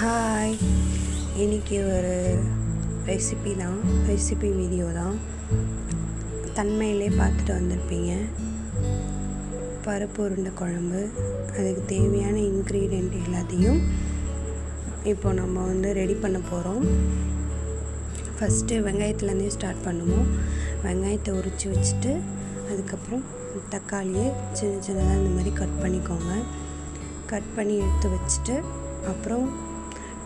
Hi, இன்றைக்கி ஒரு recipe video தான். தன்மையிலே பார்த்துட்டு வந்திருப்பீங்க. பருப்பு உருண்டை குழம்பு, அதுக்கு தேவையான இன்க்ரீடியண்ட் எல்லாத்தையும் இப்போ நம்ம ரெடி பண்ண போகிறோம். ஃபஸ்ட்டு வெங்காயத்துலேருந்தே ஸ்டார்ட் பண்ணுவோம். வெங்காயத்தை உரித்து வச்சுட்டு அதுக்கப்புறம் தக்காளியை சின்ன சின்னதாக இந்த மாதிரி கட் பண்ணிக்கோங்க. கட் பண்ணி எடுத்து வச்சுட்டு அப்புறம்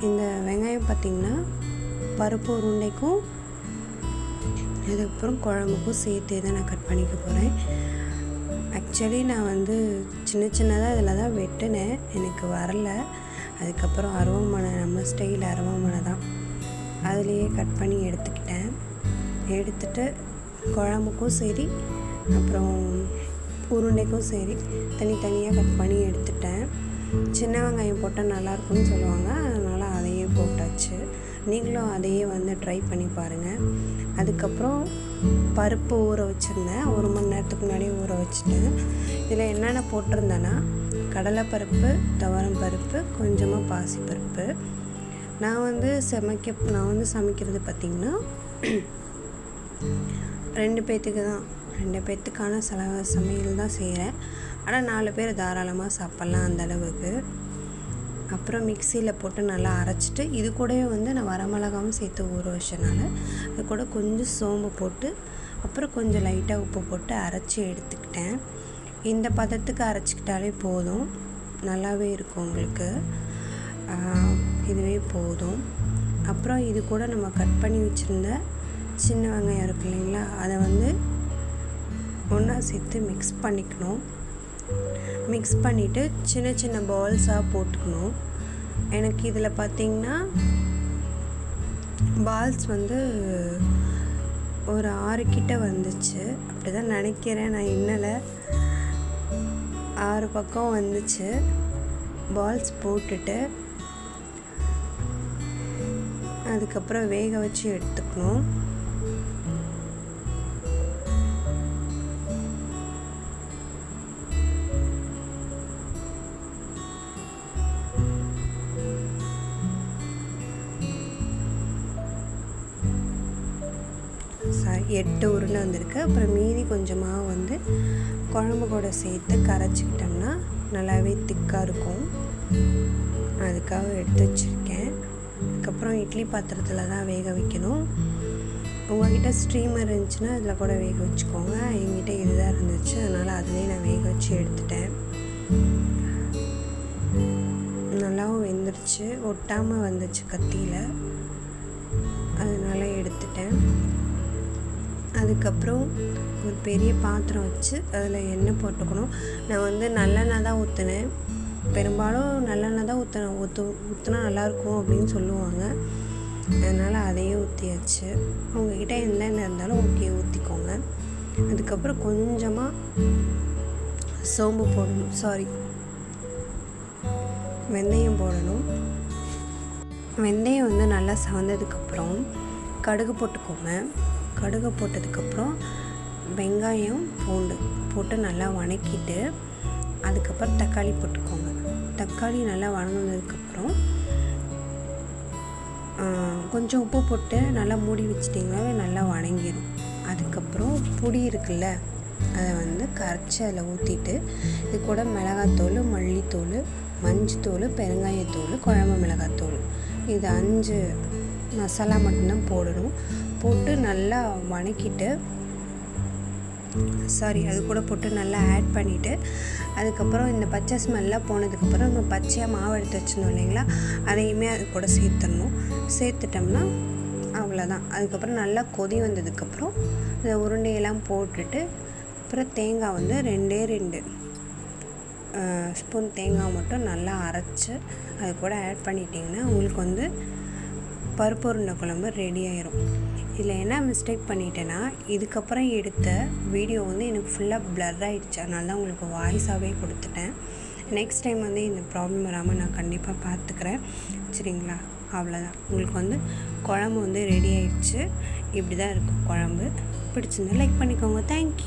இந்த வெங்காயம் பார்த்திங்கன்னா பருப்பு உருண்டைக்கும் அதுக்கப்புறம் குழம்புக்கும் சேர்த்து தான் நான் கட் பண்ணிக்க போகிறேன். ஆக்சுவலி நான் சின்ன சின்னதாக இதில் தான் வெட்டினேன், எனக்கு வரலை. அதுக்கப்புறம் அருவாமனை, நம்ம ஸ்டைல் அருவாமனை தான், அதுலேயே கட் பண்ணி எடுத்துட்டு குழம்புக்கும் சரி அப்புறம் உருண்டைக்கும் சரி தனித்தனியாக கட் பண்ணி எடுத்துட்டேன். சின்ன வெங்காயம் போட்டால் நல்லாயிருக்கும்னு சொல்லுவாங்க, அதனால் அதையே போட்டாச்சு. நீங்களும் அதையே ட்ரை பண்ணி பாருங்கள். அதுக்கப்புறம் பருப்பு ஊற வச்சுருந்தேன், 1 மணி நேரத்துக்கு முன்னாடியே ஊற வச்சுட்டேன். இதில் என்னென்ன போட்டிருந்தேன்னா கடலைப்பருப்பு, துவரம் பருப்பு, கொஞ்சமாக பாசிப்பருப்பு. நான் சமைக்கிறது பார்த்திங்கன்னா 2 பேர்த்துக்கு தான், 2 பேர்த்துக்கான சமையல் தான் செய்கிறேன். ஆனால் 4 பேர் தாராளமாக சாப்பிட்லாம் அந்த அளவுக்கு. அப்புறம் மிக்சியில் போட்டு நல்லா அரைச்சிட்டு இது கூடவே நான் வரமிளகாவும் சேர்த்து ஊற வச்சனால அது கூட கொஞ்சம் சோம்பு போட்டு அப்புறம் கொஞ்சம் லைட்டாக உப்பு போட்டு அரைச்சி எடுத்துக்கிட்டேன். இந்த பதத்துக்கு அரைச்சிக்கிட்டாலே போதும், நல்லாவே இருக்கும் உங்களுக்கு. இதுவே போதும். அப்புறம் இது கூட நம்ம கட் பண்ணி வச்சுருந்த சின்ன வெங்காயம் இருக்கு இல்லைங்களா, அதை ஒன்றா சேர்த்து மிக்ஸ் பண்ணிக்கணும். மிக்ஸ் பண்ணிவிட்டு சின்ன சின்ன பால்ஸாக போட்டுக்கணும். எனக்கு இதில் பார்த்திங்கன்னா பால்ஸ் ஒரு 6 கிட்ட வந்துச்சு, அப்படி தான் நினைக்கிறேன். நான் இன்னலை 6 பக்கம் வந்துச்சு. பால்ஸ் போட்டுட்டு அதுக்கப்புறம் வேக வச்சு எடுத்துக்கணும். சாரி, 8 உருண்டை வந்திருக்கு. அப்புறம் மீதி கொஞ்சமாக குழம்பு கூட சேர்த்து கரைச்சிக்கிட்டோம்னா நல்லாவே திக்காக இருக்கும். அதுக்காக எடுத்து வச்சுருக்கேன். அதுக்கப்புறம் இட்லி பாத்திரத்தில் தான் வேக வைக்கணும். உங்கள்கிட்ட ஸ்ட்ரீமர் இருந்துச்சுன்னா அதில் கூட வேக வச்சுக்கோங்க. என்கிட்ட இதுதான் இருந்துச்சு, அதனால் அதிலே நான் வேக வச்சு எடுத்துட்டேன். நல்லாவும் வெந்துருச்சு, ஒட்டாமல் வந்துச்சு கத்தியில், அதனால் எடுத்துட்டேன். அதுக்கப்புறம் ஒரு பெரிய பாத்திரம் வச்சு அதில் எண்ணெய் போட்டுக்கணும். நான் நல்லெண்ணெய் தான் ஊற்றினேன். பெரும்பாலும் நல்லெண்ணெய் தான் ஊற்றினா நல்லாயிருக்கும் அப்படின்னு சொல்லுவாங்க, அதனால் அதையே ஊற்றியாச்சு. உங்கள்கிட்ட எந்த எண்ணெய் இருந்தாலும் ஓகே, ஊற்றிக்கோங்க. அதுக்கப்புறம் கொஞ்சமாக சோம்பு போடணும், வெந்தயம் போடணும். வெந்தயம் நல்லா சவந்ததுக்கப்புறம் கடுகு போட்டுக்கோங்க. கடுகு போட்டதுக்கப்புறம் வெங்காயம், பூண்டு போட்டு நல்லா வணக்கிட்டு அதுக்கப்புறம் தக்காளி போட்டுக்கோங்க. தக்காளி நல்லா வணங்கினதுக்கப்புறம் கொஞ்சம் உப்பு போட்டு நல்லா மூடி வச்சிட்டிங்கனாவே நல்லா வணங்கிடும். அதுக்கப்புறம் புளி இருக்குல்ல, அதை கரைச்சி அதில் ஊற்றிட்டு இது கூட மிளகாத்தூள், மல்லித்தூள், மஞ்சத்தூள், பெருங்காயத்தூள், குழம்பு மிளகாத்தூள், இது 5 மசாலா மட்டும்தான் போடணும். போட்டு நல்லா வணக்கிட்டு அது கூட போட்டு நல்லா ஆட் பண்ணிவிட்டு அதுக்கப்புறம் இந்த பச்சை ஸ்மெல்லாம் போனதுக்கப்புறம் நம்ம பச்சையாக மாவு எடுத்து வச்சுருந்தோம் இல்லைங்களா, அதையுமே அது கூட சேர்த்துட்டோம்னா அவ்வளோதான். அதுக்கப்புறம் நல்லா கொதி வந்ததுக்கப்புறம் இந்த உருண்டையெல்லாம் போட்டுட்டு அப்புறம் தேங்காய் 2 ஸ்பூன் தேங்காய் மட்டும் நல்லா அரைச்சி அது கூட ஆட் பண்ணிட்டிங்கன்னா உங்களுக்கு பருப்பு உருண்டை குழம்பு ரெடி ஆயிரும். இதில் என்ன மிஸ்டேக் பண்ணிட்டேன்னா, இதுக்கப்புறம் எடுத்த வீடியோ எனக்கு ஃபுல்லாக ப்ளர் ஆகிடுச்சு, அதனால தான் உங்களுக்கு வாய்ஸாகவே கொடுத்துட்டேன். நெக்ஸ்ட் டைம் இந்த ப்ராப்ளம் வராமல் நான் கண்டிப்பாக பார்த்துக்கிறேன், சரிங்களா? அவ்வளோதான். உங்களுக்கு குழம்பு ரெடி ஆகிடுச்சு. இப்படி தான் இருக்கும் குழம்பு. பிடிச்சிருந்தா லைக் பண்ணிக்கோங்க. தேங்க்யூ.